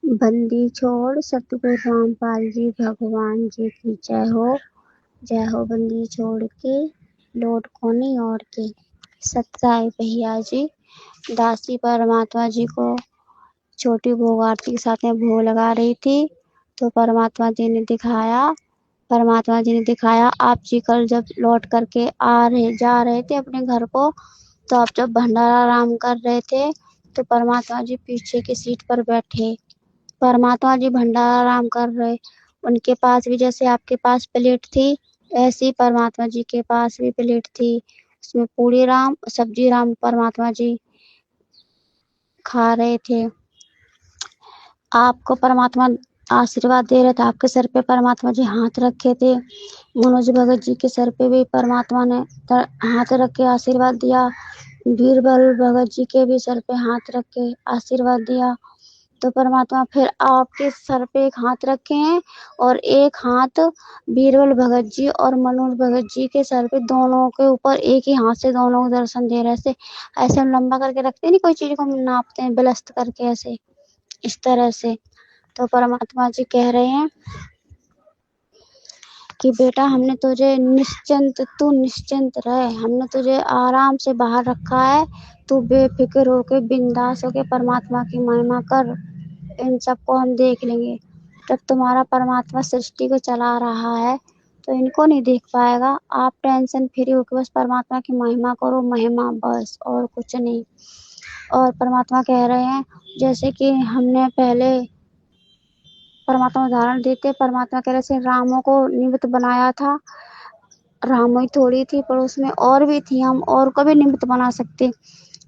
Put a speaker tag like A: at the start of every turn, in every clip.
A: बंदी छोड़ सतगुरु रामपाल जी भगवान जी की जय हो बंदी छोड़ के लौट कोनी और के। सत्य भैया जी दासी परमात्मा जी को छोटी भोग आरती के साथ में भोग लगा रही थी, तो परमात्मा जी ने दिखाया आप जी कल जब लौट करके जा रहे थे अपने घर को, तो आप जब भंडारा आराम कर रहे थे तो परमात्मा जी पीछे की सीट पर बैठे। परमात्मा जी भंडारा आराम कर रहे, उनके पास भी जैसे आपके पास प्लेट थी ऐसी परमात्मा जी के पास भी प्लेट थी, उसमें पूरी राम सब्जी राम परमात्मा जी खा रहे थे। आपको परमात्मा आशीर्वाद दे रहे थे, आपके सर पे परमात्मा जी हाथ रखे थे। मनोज भगत जी के सर पे भी परमात्मा ने हाथ रख के आशीर्वाद दिया। बीरबल भगत जी के भी सर पे हाथ रख के आशीर्वाद दिया। तो परमात्मा फिर आपके सर पे एक हाथ रखे हैं और एक हाथ बीरबल भगत जी और मनोज भगत जी के सर पे, दोनों के ऊपर एक ही हाथ से दोनों को दर्शन दे रहे। ऐसे ऐसे हम लंबा करके रखते नहीं, कोई चीज को हम नापते हैं बिलस्त करके, ऐसे इस तरह से। तो परमात्मा जी कह रहे हैं कि बेटा हमने तुझे तू निश्चिंत रहे, हमने तुझे आराम से बाहर रखा है, तू बेफिक्र होके बिंदास होके परमात्मा की महिमा कर, इन सबको हम देख लेंगे। जब तुम्हारा परमात्मा सृष्टि को चला रहा है तो इनको नहीं देख पाएगा, आप टेंशन फ्री होकर बस परमात्मा की महिमा करो, महिमा बस और कुछ नहीं। और परमात्मा कह रहे हैं जैसे कि हमने पहले परमात्मा उदाहरण देते, परमात्मा कह रहे थे रामों को निमित्त बनाया था, रामो ही थोड़ी थी पर उसमें और भी थी, हम और को भी निमित्त बना सकते।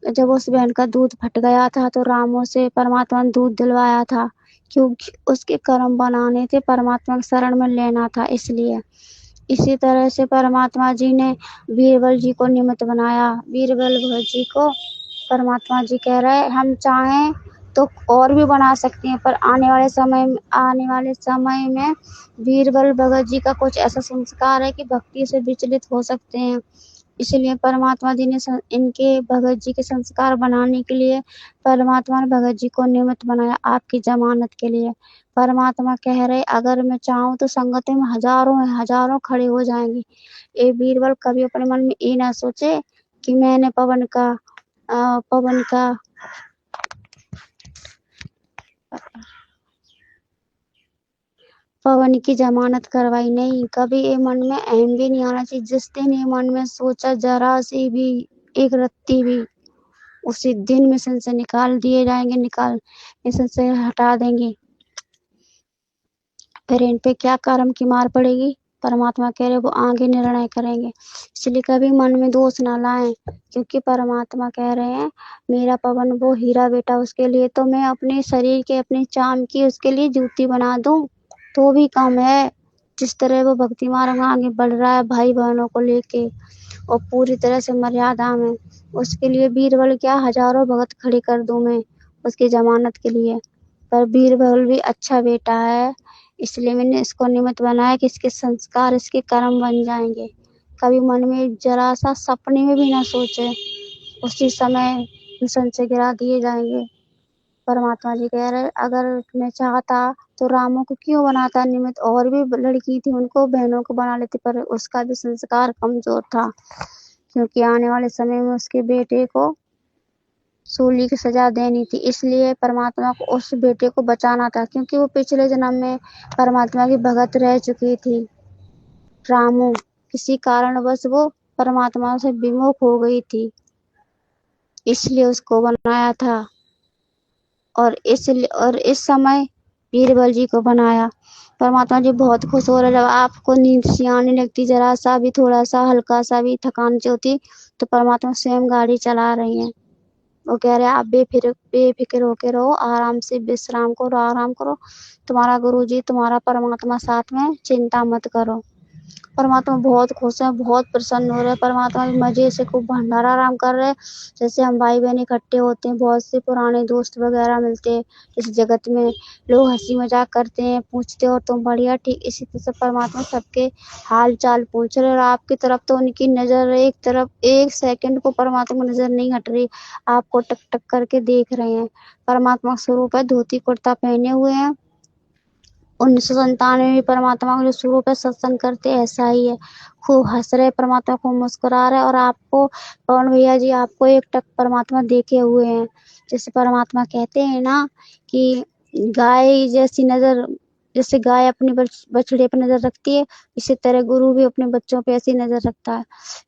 A: जब उस बहन का दूध फट गया था तो रामों से परमात्मा ने दूध दिलवाया था, क्योंकि उसके कर्म बनाने थे, परमात्मा के शरण में लेना था इसलिए। इसी तरह से परमात्मा जी ने बीरबल जी को निमित्त बनाया, बीरबल भगत जी को परमात्मा जी कह रहे हम चाहें तो और भी बना सकते हैं, पर आने वाले समय में बीरबल भगत जी का कुछ ऐसा संस्कार है कि भक्ति से विचलित हो सकते हैं, इसलिए परमात्मा जी ने इनके भगत जी के संस्कार बनाने के लिए परमात्मा ने भगत जी को निमित्त बनाया आपकी जमानत के लिए। परमात्मा कह रहे अगर मैं चाहूँ तो संगत में हजारों खड़े हो जाएंगे। ये बीरबल कभी अपने मन में ये ना सोचे कि मैंने पवन की जमानत करवाई, नहीं, कभी ये मन में अहम भी नहीं आना चाहिए। जिस दिन ये मन में सोचा जरा सी भी एक रत्ती भी, उसी दिन मिशन से निकाल दिए जाएंगे, मिशन से हटा देंगे। फिर इन पे क्या कर्म की मार पड़ेगी, परमात्मा कह रहे वो आगे निर्णय करेंगे, इसलिए कभी मन में दोष ना लाएं, क्योंकि परमात्मा कह रहे हैं मेरा पवन वो हीरा बेटा, उसके लिए तो मैं अपने शरीर के अपने चाम की उसके लिए जूती बना दूं तो भी कम है। जिस तरह वो भक्ति मार्ग में आगे बढ़ रहा है भाई बहनों को लेके और पूरी तरह से मर्यादा में, उसके लिए बीरबल क्या हजारों भगत खड़े कर दूं मैं उसकी जमानत के लिए। पर बीरबल भी अच्छा बेटा है, इसलिए मैंने इसको निमित्त बनाया कि इसके संस्कार इसके कर्म बन जाएंगे। कभी मन में जरा सा सपने में भी ना सोचे, उसी समय मिशन से गिरा दिए जाएंगे। परमात्मा जी कह रहे अगर मैं चाहता तो रामों को क्यों बनाता निमित्त, और भी लड़की थी उनको बहनों को बना लेती, पर उसका भी संस्कार कमजोर था, क्योंकि आने वाले समय में उसके बेटे को सूली की सजा देनी थी, इसलिए परमात्मा को उस बेटे को बचाना था, क्योंकि वो पिछले जन्म में परमात्मा की भगत रह चुकी थी। रामू किसी कारणवश वो परमात्मा से विमुख हो गई थी, इसलिए उसको बनाया था। और इस समय बीरबल जी को बनाया। परमात्मा जी बहुत खुश हो रहे, जब आपको नींद सी आने लगती, जरा सा भी थोड़ा सा हल्का सा भी थकान सी होती, तो परमात्मा स्वयं गाड़ी चला रही हैं। वो कह रहे आप बेफिक्र होके रहो, आराम से विश्राम करो, तुम्हारा गुरुजी तुम्हारा परमात्मा साथ में, चिंता मत करो। परमात्मा बहुत खुश हैं, बहुत प्रसन्न हो रहे हैं। परमात्मा भी मजे से खूब भंडारा आराम कर रहे हैं। जैसे हम भाई बहन इकट्ठे होते हैं, बहुत से पुराने दोस्त वगैरह मिलते हैं इस जगत में, लोग हंसी मजाक करते हैं, पूछते और तुम बढ़िया ठीक। इसी तरह से परमात्मा सबके हाल चाल पूछ रहे, और आपकी तरफ तो उनकी नजर एक तरफ एक सेकंड को परमात्मा की नजर नहीं हट रही, आपको टक टक करके देख रहे हैं। परमात्मा स्वरूप है, धोती कुर्ता पहने हुए हैं। 1997 में परमात्मा को जो शुरू पे सत्संग करते ऐसा ही है, खूब हंस रहे परमात्मा, खूब मुस्कुरा रहे। और आपको पवन भैया जी, आपको एक टक परमात्मा देखे हुए हैं। जैसे परमात्मा कहते हैं ना कि गाय जैसी नजर, जैसे गाय अपने बछड़े पर नजर रखती है, इसी तरह गुरु भी अपने बच्चों पे ऐसी नजर रखता है।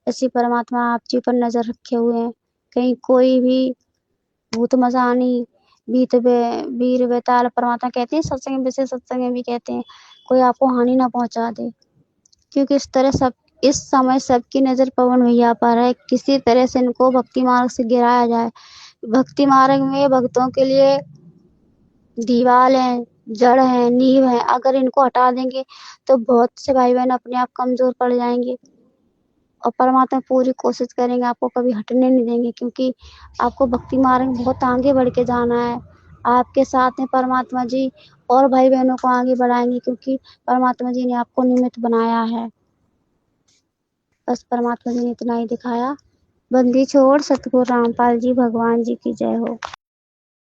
A: ऐसी परमात्मा आप जी पर नजर रखे हुए हैं। कहीं कोई भी भूत मसानी वीर बेताल, परमात्मा कहते हैं सत्संग, विशेष सत्संग में भी कहते हैं, कोई आपको हानि ना पहुंचा दे। क्योंकि इस समय सबकी नजर पवन भैया पर है। किसी तरह से इनको भक्ति मार्ग से गिराया जाए। भक्ति मार्ग में भक्तों के लिए दीवाल है, जड़ है, नींव है। अगर इनको हटा देंगे तो बहुत से भाई बहन अपने आप कमजोर पड़ जाएंगे। और परमात्मा पूरी कोशिश करेंगे, आपको कभी हटने नहीं देंगे, क्योंकि आपको भक्ति मार्ग में बहुत आगे बढ़ के जाना है। आपके साथ में परमात्मा जी और भाई बहनों को आगे बढ़ाएंगे, क्योंकि परमात्मा जी ने आपको निमित्त बनाया है। बस परमात्मा जी ने इतना ही दिखाया। बंदी छोड़ सतगुरु रामपाल जी भगवान जी की जय हो।